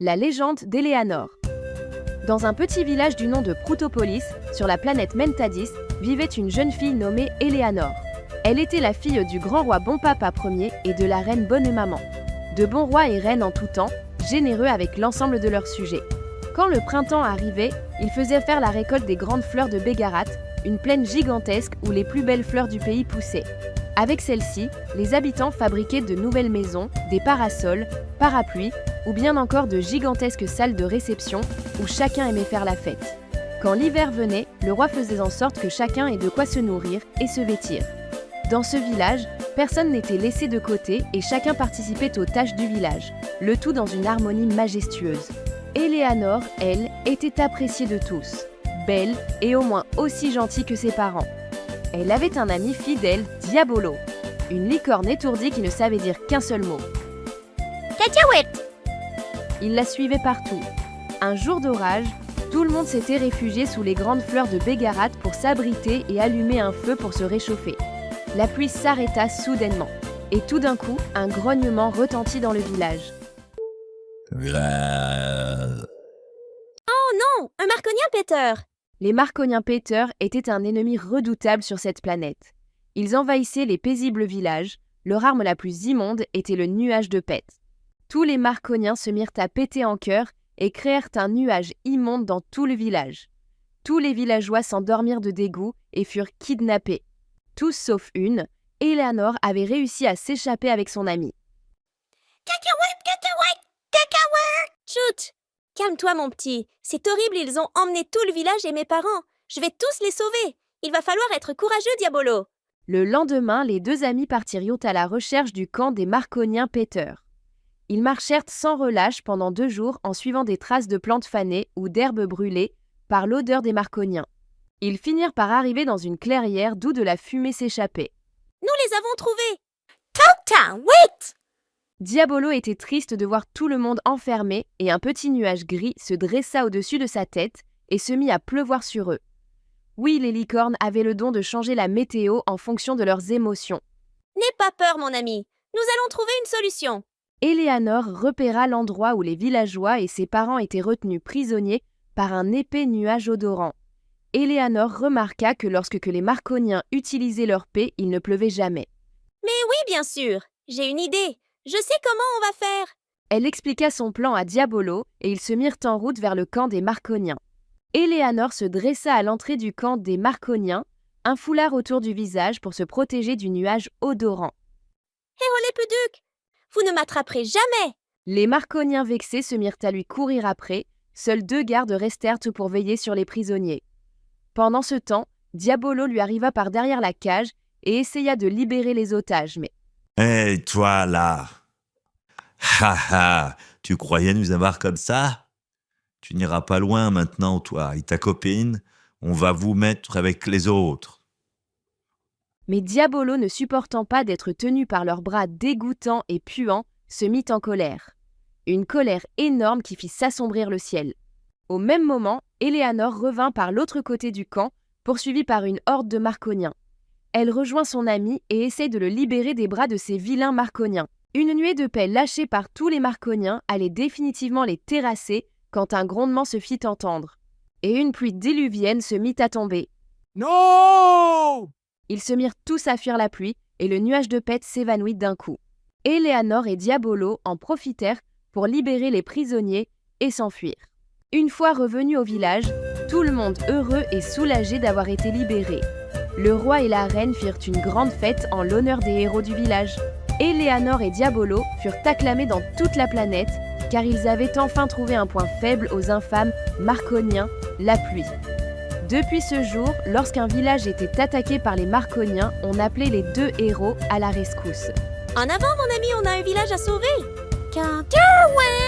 La légende d'Eleanor. Dans un petit village du nom de Proutopolis, sur la planète Mentadis, vivait une jeune fille nommée Eleanor. Elle était la fille du grand roi Bonpapa Ier et de la reine Bonne-Maman. De bons rois et reines en tout temps, généreux avec l'ensemble de leurs sujets. Quand le printemps arrivait, ils faisaient faire la récolte des grandes fleurs de Bégarat, une plaine gigantesque où les plus belles fleurs du pays poussaient. Avec celles-ci, les habitants fabriquaient de nouvelles maisons, des parasols, parapluies, ou bien encore de gigantesques salles de réception où chacun aimait faire la fête. Quand l'hiver venait, le roi faisait en sorte que chacun ait de quoi se nourrir et se vêtir. Dans ce village, personne n'était laissé de côté et chacun participait aux tâches du village, le tout dans une harmonie majestueuse. Eleanor, elle, était appréciée de tous, belle et au moins aussi gentille que ses parents. Elle avait un ami fidèle, Diabolo, une licorne étourdie qui ne savait dire qu'un seul mot. Cacahuète! Il la suivait partout. Un jour d'orage, tout le monde s'était réfugié sous les grandes fleurs de Bégarat pour s'abriter et allumer un feu pour se réchauffer. La pluie s'arrêta soudainement. Et tout d'un coup, un grognement retentit dans le village. Oh non! Un marconien péteur! Les marconiens péteurs étaient un ennemi redoutable sur cette planète. Ils envahissaient les paisibles villages. Leur arme la plus immonde était le nuage de pète. Tous les marconiens se mirent à péter en chœur et créèrent un nuage immonde dans tout le village. Tous les villageois s'endormirent de dégoût et furent kidnappés. Tous sauf une, Eleanor avait réussi à s'échapper avec son amie. Cacahuète, cacahuète, cacahuète! Chut! Calme-toi, mon petit. C'est horrible, ils ont emmené tout le village et mes parents. Je vais tous les sauver. Il va falloir être courageux, Diabolo. Le lendemain, les deux amis partirent à la recherche du camp des marconiens péteurs. Ils marchèrent sans relâche pendant 2 jours en suivant des traces de plantes fanées ou d'herbes brûlées par l'odeur des marconiens. Ils finirent par arriver dans une clairière d'où de la fumée s'échappait. Nous les avons trouvés. Cacahuète! Diabolo était triste de voir tout le monde enfermé et un petit nuage gris se dressa au-dessus de sa tête et se mit à pleuvoir sur eux. Oui, les licornes avaient le don de changer la météo en fonction de leurs émotions. N'aie pas peur, mon ami. Nous allons trouver une solution. Eleanor repéra l'endroit où les villageois et ses parents étaient retenus prisonniers par un épais nuage odorant. Eleanor remarqua que lorsque les marconiens utilisaient leur paix, il ne pleuvait jamais. Mais oui, bien sûr. J'ai une idée. Je sais comment on va faire. Elle expliqua son plan à Diabolo et ils se mirent en route vers le camp des marconiens. Eleanor se dressa à l'entrée du camp des marconiens, un foulard autour du visage pour se protéger du nuage odorant. Hé, les puducs! Vous ne m'attraperez jamais! Les marconiens vexés se mirent à lui courir après. Seuls 2 gardes restèrent pour veiller sur les prisonniers. Pendant ce temps, Diabolo lui arriva par derrière la cage et essaya de libérer les otages, mais... Hé, toi là! Ha ha! Tu croyais nous avoir comme ça? Tu n'iras pas loin maintenant, toi et ta copine. On va vous mettre avec les autres. Mais Diabolo, ne supportant pas d'être tenu par leurs bras dégoûtants et puants, se mit en colère. Une colère énorme qui fit s'assombrir le ciel. Au même moment, Eleanor revint par l'autre côté du camp, poursuivie par une horde de marconiens. Elle rejoint son ami et essaye de le libérer des bras de ces vilains marconiens. Une nuée de paix lâchée par tous les marconiens allait définitivement les terrasser quand un grondement se fit entendre. Et une pluie diluvienne se mit à tomber. Non! Ils se mirent tous à fuir la pluie et le nuage de pète s'évanouit d'un coup. Eleanor et Diabolo en profitèrent pour libérer les prisonniers et s'enfuir. Une fois revenus au village, tout le monde heureux et soulagé d'avoir été libéré. Le roi et la reine firent une grande fête en l'honneur des héros du village. Eleanor et Diabolo furent acclamés dans toute la planète car ils avaient enfin trouvé un point faible aux infâmes marconiens, la pluie. Depuis ce jour, lorsqu'un village était attaqué par les marconiens, on appelait les 2 héros à la rescousse. En avant, mon ami, on a un village à sauver. Cacahuète!